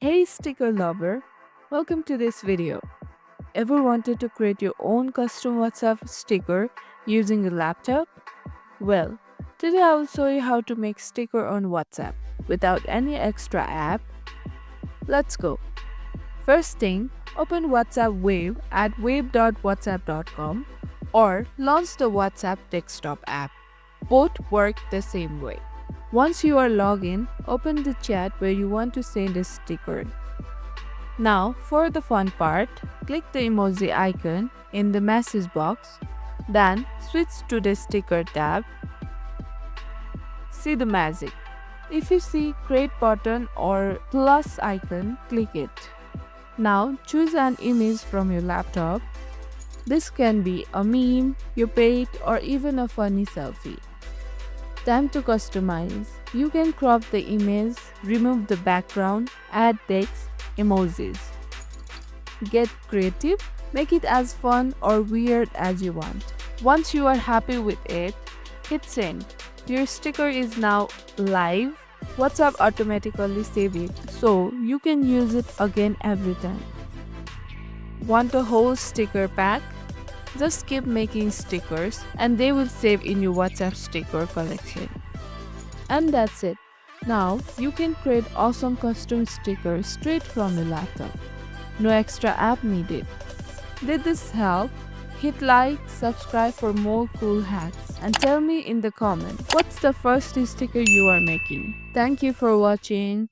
Hey sticker lover, welcome to this video. Ever wanted to create your own custom WhatsApp sticker using a laptop? Well, today I will show you how to make sticker on WhatsApp without any extra app. Let's go. First thing, open WhatsApp Wave at wave.whatsapp.com or launch the WhatsApp desktop app. Both work the same way. Once you are logged in, open the chat where you want to send a sticker. Now, for the fun part, click the emoji icon in the message box, then switch to the sticker tab. See the magic. If you see create button or plus icon, click it. Now, choose an image from your laptop. This can be a meme, your pet, or even a funny selfie. Time to customize. You can crop the image, remove the background, add text, emojis. Get creative, make it as fun or weird as you want. Once you are happy with it, hit send. Your sticker is now live. WhatsApp automatically save it so you can use it again every time. Want a whole sticker pack? Just keep making stickers and they will save in your WhatsApp sticker collection. And that's it. Now you can create awesome custom stickers straight from your laptop. No extra app needed. Did this help? Hit like, subscribe for more cool hacks and tell me in the comment what's the first sticker you are making. Thank you for watching.